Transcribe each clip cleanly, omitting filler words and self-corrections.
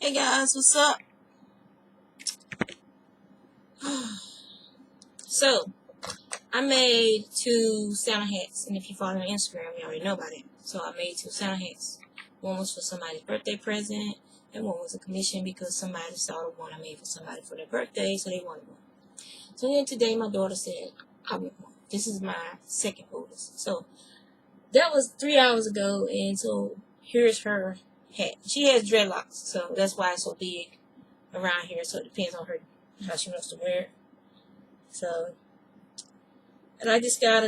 Hey guys, what's up? So, I made 2 Santa hats, and if you follow me on Instagram, you already know about it. So, I made 2 Santa hats. One was for somebody's birthday present, and one was a commission because somebody saw the one I made for somebody for their birthday, so they wanted one. So then today, my daughter said, I want one. This is my second oldest. So, that was 3 hours ago, and so here's her hat. She has dreadlocks, so that's why it's so big around here. So, it depends on her how she wants to wear it. So, and I just gotta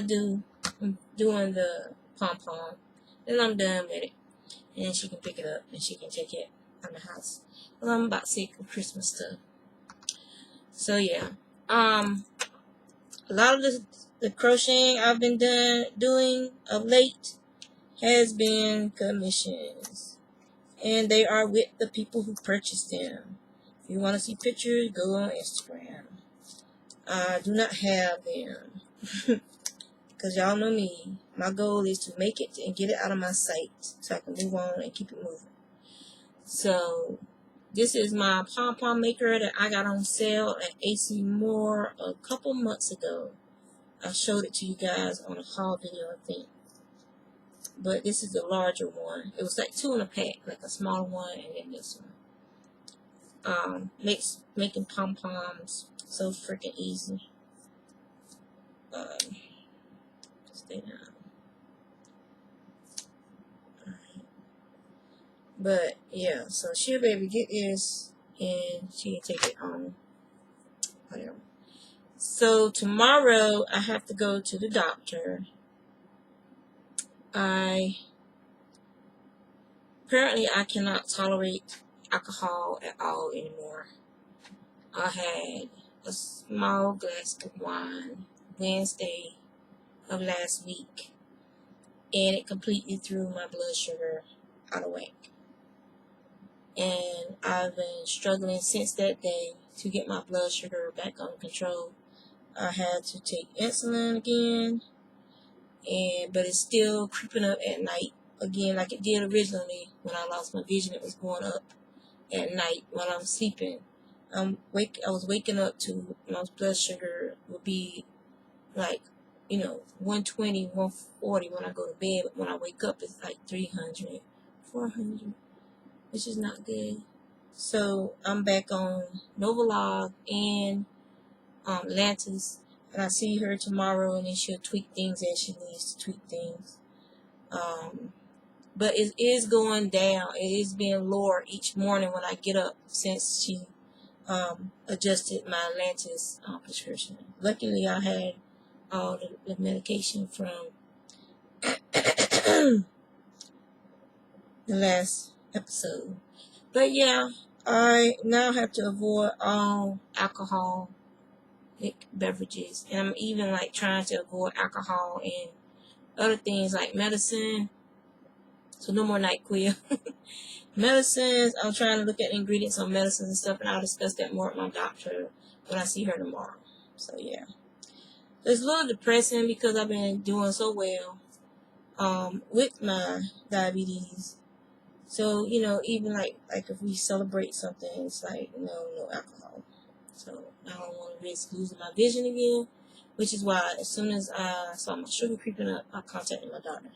I'm doing the pom-pom, and I'm done with it. And then she can pick it up, and she can take it out the house. Well, I'm about sick of Christmas stuff. So, yeah. A lot of the crocheting I've been doing of late has been commissions. And they are with the people who purchased them. If you want to see pictures, go on Instagram. I do not have them. Because y'all know me. My goal is to make it and get it out of my sight so I can move on and keep it moving. So, this is my pom-pom maker that I got on sale at AC Moore a couple months ago. I showed it to you guys on a haul video, I think. But this is the larger one. It was like 2 in a pack, like a smaller one and then this one. Making pom-poms so freaking easy. Stay down. But yeah, so she'll be able to get this and she can take it home. Whatever. So tomorrow I have to go to the doctor. Apparently I cannot tolerate alcohol at all anymore. I had a small glass of wine Wednesday of last week, and it completely threw my blood sugar out of whack. And I've been struggling since that day to get my blood sugar back under control. I had to take insulin again, but it's still creeping up at night again like it did originally when I lost my vision. It was going up at night when I'm sleeping. I was waking up to my blood sugar would be like 120, 140 when I go to bed, but when I wake up it's like 300, 400, which is not good. So I'm back on Novolog and Lantus, and I see her tomorrow, and then she'll tweak things as she needs to tweak things. But it is going down. It is being lower each morning when I get up since she adjusted my Lantus prescription. Luckily, I had all the medication from the last episode. But yeah, I now have to avoid all alcoholic beverages, and I'm even trying to avoid alcohol and other things like medicine. So no more NyQuil. Medicines, I'm trying to look at ingredients on medicines and stuff, and I'll discuss that more with my doctor when I see her tomorrow. So yeah, it's a little depressing because I've been doing so well with my diabetes. So even like if we celebrate something, it's no alcohol. So I don't want to risk losing my vision again, which is why as soon as I saw my sugar creeping up, I contacted my doctor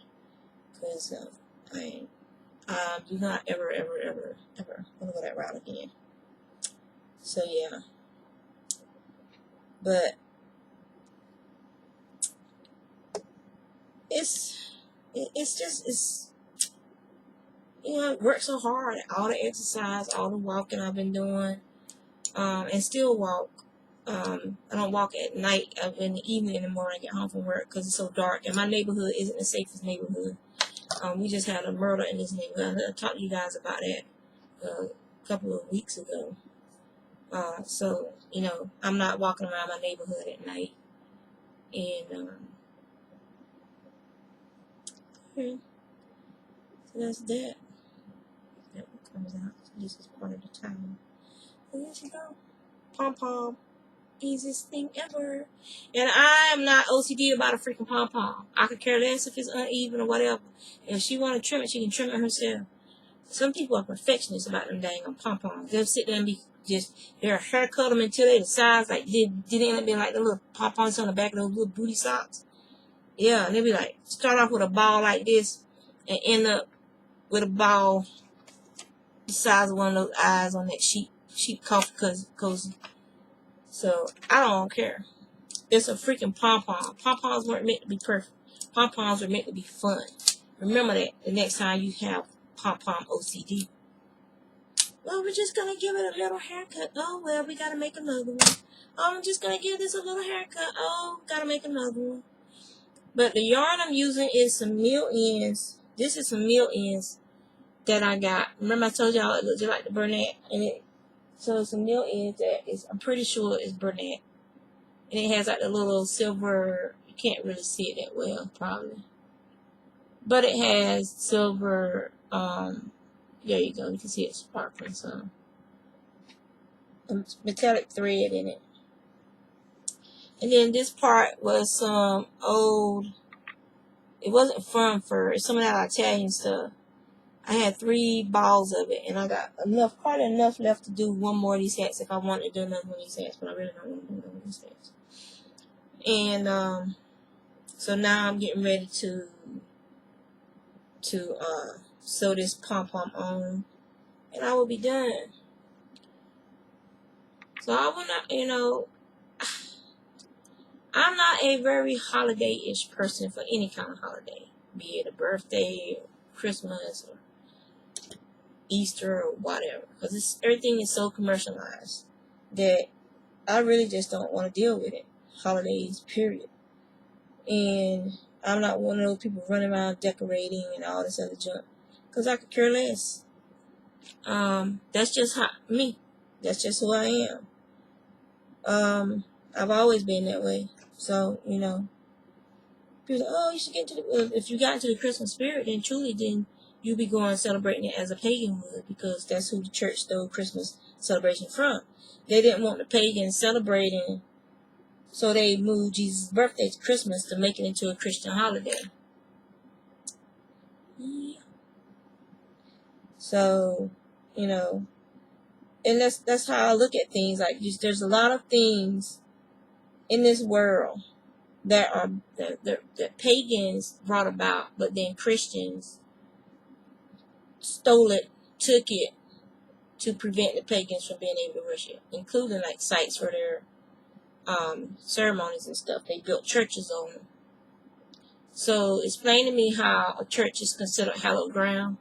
because I do not ever want to go that route again. So yeah, but it's work so hard, all the exercise, all the walking I've been doing, and still walk. I don't walk at night. In the evening anymore when I get home from work because it's so dark, and my neighborhood isn't the safest neighborhood. We just had a murder in this neighborhood. I talked to you guys about that a couple of weeks ago. So, I'm not walking around my neighborhood at night. And, okay. So that's that. That one comes out. So this is part of the time. And there you go. Pom-pom. Easiest thing ever. And I am not OCD about a freaking pom-pom. I could care less if it's uneven or whatever. If she want to trim it, she can trim it herself. Some people are perfectionists about them dang on pom-poms. They'll sit there and be just, they'll haircut them until they're the size, like, did it end up being like the little pom-poms on the back of those little booty socks? Yeah, and they'll be like, start off with a ball like this and end up with a ball the size of one of those eyes on that sheep coffee cozy. So, I don't care. It's a freaking pom-pom. Pom-poms weren't meant to be perfect. Pom-poms were meant to be fun. Remember that the next time you have pom-pom OCD. Well, we're just going to give it a little haircut. Oh, well, we got to make another one. Oh, I'm just going to give this a little haircut. Oh, got to make another one. But the yarn I'm using is some mill ends. This is some mill ends that I got. Remember I told y'all it looks just like the Bernat. So it's some mill ends that is, I'm pretty sure is Bernat. And it has like the little silver, you can't really see it that well, probably. But it has silver, there you go, you can see it sparkling some. Metallic thread in it. And then this part was some old, it wasn't firm fur, it's some of that Italian stuff. I had 3 balls of it, and I got quite enough left to do one more of these hats if I wanted to do another one of these hats, but I really don't want to do another one of these hats. And so now I'm getting ready to sew this pom-pom on, and I will be done. So I will not, I'm not a very holiday-ish person for any kind of holiday, be it a birthday, or Christmas, or Easter, or whatever, because everything is so commercialized that I really just don't want to deal with it. Holidays, period. And I'm not one of those people running around decorating and all this other junk, because I could care less. That's just me. That's just who I am. I've always been that way. So, people say, oh, you should get into if you got into the Christmas spirit, then you'll be going celebrating it as a pagan would, because that's who the church stole Christmas celebration from. They didn't want the pagans celebrating, so they moved Jesus' birthday to Christmas to make it into a Christian holiday. Yeah. So, and that's how I look at things. Like, there's a lot of things in this world that pagans brought about, but then Christians stole it, took it to prevent the pagans from being able to worship, including like sites for their ceremonies and stuff. They built churches on them. So explain to me how a church is considered hallowed ground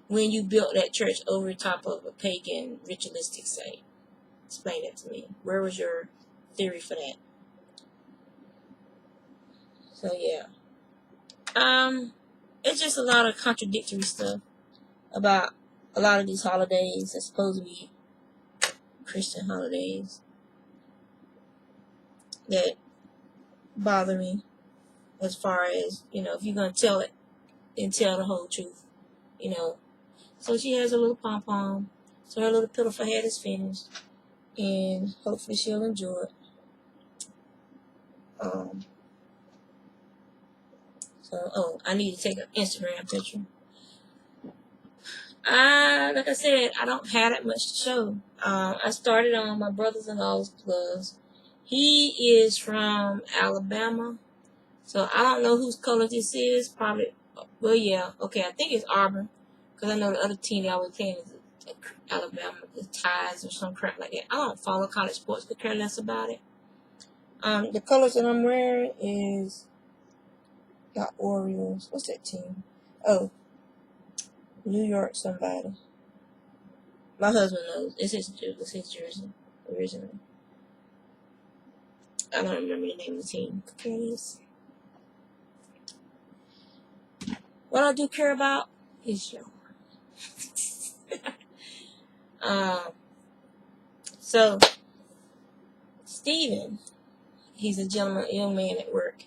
when you built that church over top of a pagan ritualistic site. Explain that to me. Where was your theory for that? So yeah. It's just a lot of contradictory stuff about a lot of these holidays that's supposed to be Christian holidays that bother me, as far as, if you're going to tell it, then tell the whole truth, So she has a little pom-pom, so her little pitiful head is finished, and hopefully she'll enjoy it. I need to take an Instagram picture. Like I said, I don't have that much to show. I started on my brother-in-law's gloves. He is from Alabama, so I don't know whose color this is. Probably, well, yeah, okay, I think it's Auburn, because I know the other team they always playing is Alabama, the Ties or some crap like that. I don't follow college sports, could care less about it. The colors that I'm wearing is not Orioles. What's that team? Oh, New York somebody. My husband knows. It's his jersey originally. I don't remember the name of the team. What I do care about is yarn. So Steven, he's a young man at work,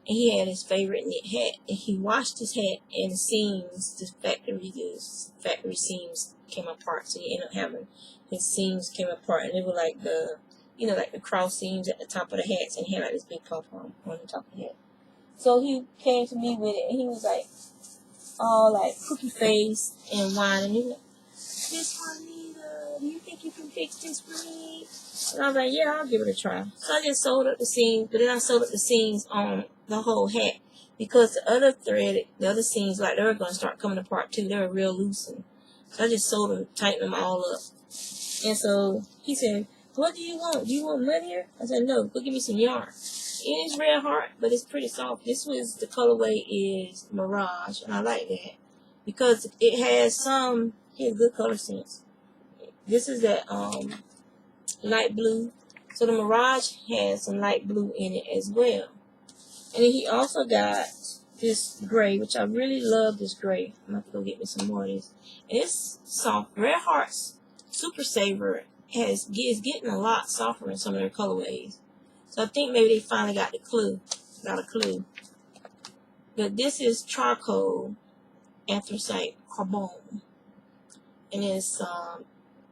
and he had his favorite knit hat, and he washed his hat, and the factory seams came apart, so he ended up having his seams came apart, and they were like the cross seams at the top of the hats, and he had like this big pom-pom on the top of the hat. So he came to me with it, and he was like, all like cookie face and wine, and he's like, Miss Juanita, do you think you can fix this for me? And I was like, yeah, I'll give it a try. So I just sewed up the seams, but then I sewed up the seams on the whole hat because the other thread, the other seams, like they were going to start coming apart too. They were real loose. And so I just sewed them, tightened them all up. And so he said, what do you want? Do you want muddier? I said, no, go give me some yarn. It is red heart, but it's pretty soft. This was, the colorway is Mirage, and I like that because it has some, he has good color sense. This is that light blue. So the Mirage has some light blue in it as well. And then he also got this gray, which I really love this gray. I'm going to have to go get me some more of this. And it's soft. Red Heart's Super Saver is getting a lot softer in some of their colorways. So I think maybe they finally got a clue. But this is Charcoal Anthracite Carbon. And it's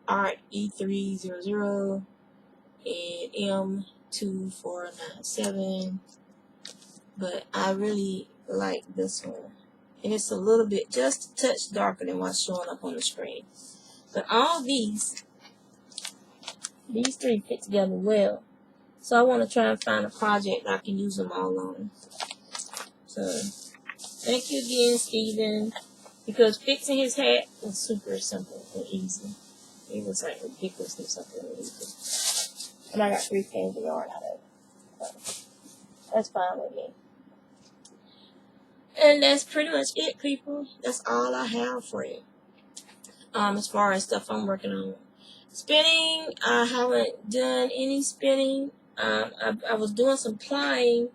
Art E300 and M2497. But I really like this one. And it's a little bit, just a touch darker than what's showing up on the screen. But all these three fit together well. So I want to try and find a project I can use them all on. So thank you again, Steven. Because fixing his hat was super simple and easy. It was like ridiculously simple and easy. And I got 3 cans of yarn out of it. So that's fine with me. And that's pretty much it, people. That's all I have for you. As far as stuff I'm working on. Spinning, I haven't done any spinning. I was doing some plying,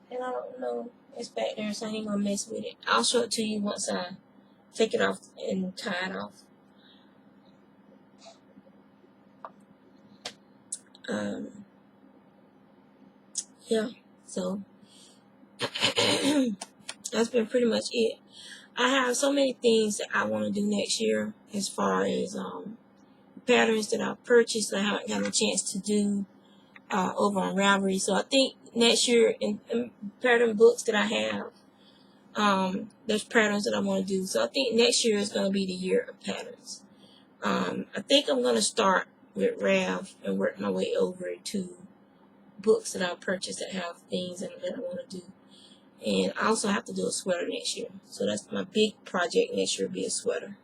and I don't know. It's back there, so I ain't gonna mess with it. I'll show it to you once I take it off and tie it off. Yeah, so that's been pretty much it. I have so many things that I want to do next year as far as patterns that I've purchased that I haven't gotten a chance to do over on Ravelry. So I think next year in pattern books that I have, there's patterns that I want to do. So I think next year is going to be the year of patterns. I think I'm going to start with Rav and work my way over to books that I've purchased that have things that I want to do. And I also have to do a sweater next year. So that's my big project next year, will be a sweater.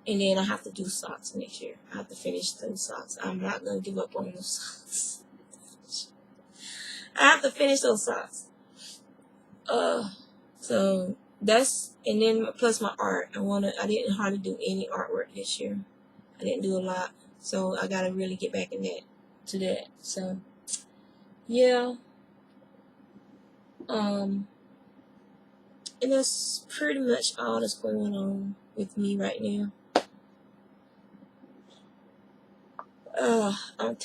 And then I have to do socks next year. I have to finish those socks. I'm not going to give up on those socks. I have to finish those socks. So that's, and then plus my art. I didn't hardly do any artwork this year. I didn't do a lot. So I got to really get back to that. So, yeah. And that's pretty much all that's going on with me right now. I'm